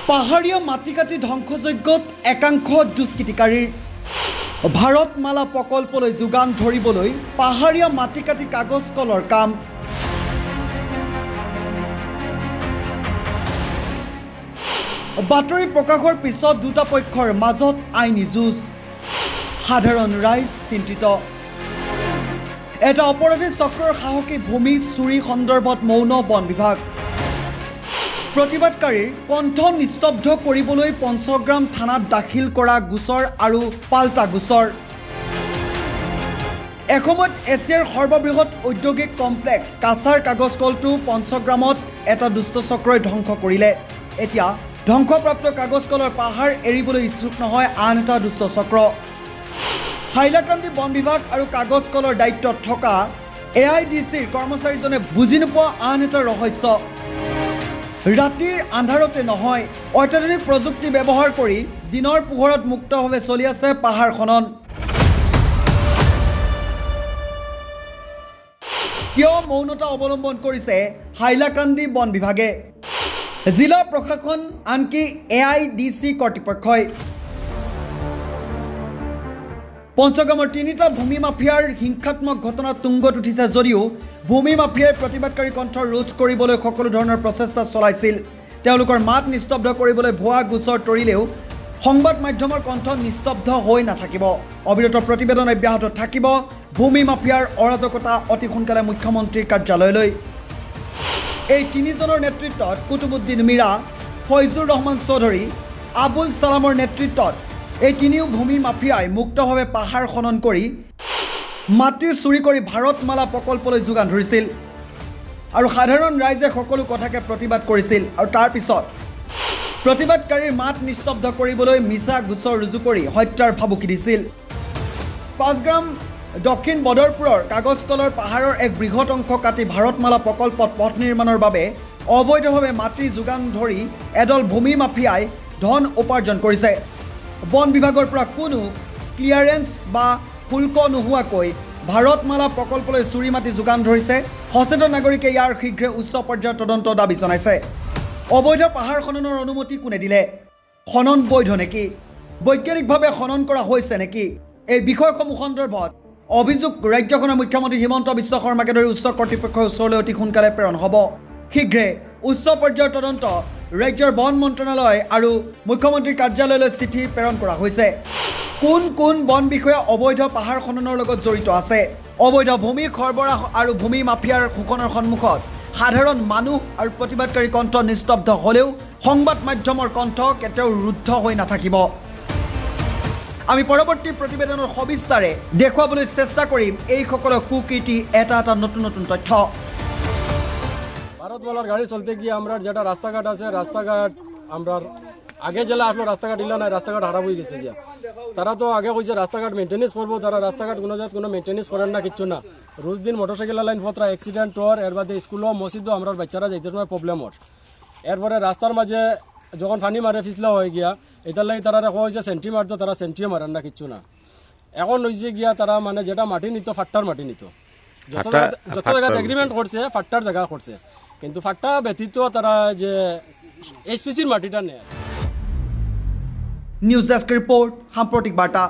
পাহাৰীয়া মাটি কাটি ধ্বংসযজ্ঞত একাংশ দুষ্কৃতিকাৰীৰ ভাৰতমালা প্ৰকল্পলৈ যোগান ধৰিবলৈ পাহাৰীয়া মাটি কাটি কাগজ কলৰ কাম। বাতৰি প্ৰকাশৰ পিছত দুটা পক্ষৰ মাজত আইনী যুঁজ, সাধাৰণ ৰাইজ চিন্তিত। এটা অপৰাধী চক্ৰৰ সাহসী ভূমি চুৰি সন্দৰ্ভত মৌন বন বিভাগ। প্ৰতিবাদকাৰীৰ কণ্ঠ নিস্তব্ধ কৰিবলৈ পঞ্চগ্ৰাম থানাত দাখিল কৰা গোচৰ আৰু পাল্টা গোচৰ। এসময়ত এছিয়াৰ সৰ্ববৃহৎ ঔদ্যোগিক কমপ্লেক্স কাছাৰ কাগজ কলটো পঞ্চগ্ৰামত এটা দুষ্ট চক্ৰই ধ্বংস কৰিলে। এতিয়া ধ্বংসপ্ৰাপ্ত কাগজ কলৰ পাহাৰ এৰিবলৈ ইচ্ছুক নহয় আন এটা দুষ্ট চক্ৰ। হাইলাকান্দি বন বিভাগ আৰু কাগজ কলৰ দায়িত্বত থকা AIDCৰ কৰ্মচাৰীজনে বুজি নোপোৱা আন এটা ৰহস্য। ৰাতিৰ আন্ধাৰতে নহয়, অত্যাধুনিক প্ৰযুক্তি ব্যৱহাৰ কৰি দিনৰ পোহৰত মুক্তভাৱে চলি আছে পাহাৰ খনন। কিয় মৌনতা অৱলম্বন কৰিছে হাইলাকান্দি বন বিভাগে, জিলা প্ৰশাসন, আনকি AIDC কৰ্তৃপক্ষই? পঞ্চগ্ৰামৰ তিনিটা ভূমি মাফিয়াৰ হিংসাত্মক ঘটনা তুংগত উঠিছে যদিও ভূমি মাফিয়াই প্ৰতিবাদকাৰী কণ্ঠ ৰোধ কৰিবলৈ সকলো ধৰণৰ প্ৰচেষ্টা চলাইছিল। তেওঁলোকৰ মাত নিস্তব্ধ কৰিবলৈ ভুৱা গোচৰ তৰিলেও সংবাদ মাধ্যমৰ কণ্ঠ নিস্তব্ধ হৈ নাথাকিব। অবিৰত প্ৰতিবেদন অব্যাহত থাকিব। ভূমি মাফিয়াৰ অৰাজকতা অতি সোনকালে মুখ্যমন্ত্ৰীৰ কাৰ্যালয়লৈ। এই তিনিজনৰ নেতৃত্বত কুতুবুদ্দিন মীৰা, ফয়জুৰ ৰহমান চৌধুৰী, আবুল ছালামৰ নেতৃত্বত এই তিনিও ভূমি মাফিয়াই মুক্তভাৱে পাহাৰ খনন কৰি মাটি চুৰি কৰি ভাৰতমালা প্ৰকল্পলৈ যোগান ধৰিছিল আৰু সাধাৰণ ৰাইজে সকলো কথাকে প্ৰতিবাদ কৰিছিল। আৰু তাৰ পিছত প্ৰতিবাদকাৰীৰ মাত নিস্তব্ধ কৰিবলৈ মিছা গোচৰ ৰুজু কৰি হত্যাৰ ভাবুকি দিছিল। পাঁচগ্ৰাম দক্ষিণ বদৰপুৰৰ কাগজ কলৰ পাহাৰৰ এক বৃহৎ অংশ কাটি ভাৰতমালা প্ৰকল্পত পথ নিৰ্মাণৰ বাবে অবৈধভাৱে মাটি যোগান ধৰি এদল ভূমি মাফিয়াই ধন উপাৰ্জন কৰিছে। বন বিভাগৰ পৰা কোনো ক্লিয়াৰেন্স বা শুল্ক নোহোৱাকৈ ভাৰতমালা প্ৰকল্পলৈ চুৰি মাটি যোগান ধৰিছে। সচেতন নাগৰিকে ইয়াৰ শীঘ্ৰে উচ্চ পৰ্যায়ৰ তদন্ত দাবী জনাইছে। অবৈধ পাহাৰ খননৰ অনুমতি কোনে দিলে? খনন বৈধ নেকি? বৈজ্ঞানিকভাৱে খনন কৰা হৈছে নেকি? এই বিষয়সমূহ সন্দৰ্ভত অভিযোগ ৰাজ্যখনৰ মুখ্যমন্ত্ৰী হিমন্ত বিশ্ব শৰ্মাকে ধৰি উচ্চ কৰ্তৃপক্ষৰ ওচৰলৈ অতি সোনকালে প্ৰেৰণ হ'ব। শীঘ্ৰে উচ্চ পৰ্যায়ৰ তদন্ত ৰাজ্যৰ বন মন্ত্ৰণালয় আৰু মুখ্যমন্ত্ৰীৰ কাৰ্যালয়লৈ চিঠি প্ৰেৰণ কৰা হৈছে। কোন কোন বন বিষয়া অবৈধ পাহাৰ খননৰ লগত জড়িত আছে? অবৈধ ভূমি সৰবৰাহ আৰু ভূমি মাফিয়াৰ শোষণৰ সন্মুখত সাধাৰণ মানুহ আৰু প্ৰতিবাদকাৰী কণ্ঠ নিস্তব্ধ হ'লেও সংবাদ মাধ্যমৰ কণ্ঠ কেতিয়াও ৰুদ্ধ হৈ নাথাকিব। আমি পৰৱৰ্তী প্ৰতিবেদনৰ সবিস্তাৰে দেখুৱাবলৈ চেষ্টা কৰিম এইসকলৰ কুকীৰ্তি এটা এটা নতুন নতুন তথ্য। ভারতমালার গাড়ি চলতে গিয়ে আমরা যেটা রাস্তাঘাট আছে, রাস্তাঘাট আমরা আগে জেলা আসলো, রাস্তাঘাট ইলা নাই, রাস্তাঘাট হারাপ হয়ে গেছে গিয়া। তারা তো আগে কইছে রাস্তাঘাট মেনটেনেন্স করবো, তারা রাস্তাঘাট কোনো জায়গায় কোনো মেনটেনেন্স করেন না, কিচ্ছু না। রোজ দিন মোটরসাইকেল লাইন পত্রা অ্যাক্সিডেন্ট হওয়ার, এর বাদে স্কুলও মসজিদও আমরা বাচ্চারা যাইতে সময় প্রবলেম হর। এরপরে রাস্তার মাঝে যখন পানি মারে ফিসলা হয়ে গিয়া, এটার লাগে তারা দেখা হয়েছে সেন্টি মারতো, তারা সেন্টিও মারেন না, কিচ্ছু না। এখন হয়েছে গিয়া তারা মানে যেটা মাটি নিত ফাট্টার মাটি নিত, যত জায়গায় এগ্রিমেন্ট করছে ফাট্টার জায়গা করছে, কিন্তু ফাট্টা ব্যতীত তারা যে SPCর মাটিটা নেয়। নিউজ ডেস্ক রিপোর্ট, সাম্প্রতিক বার্তা।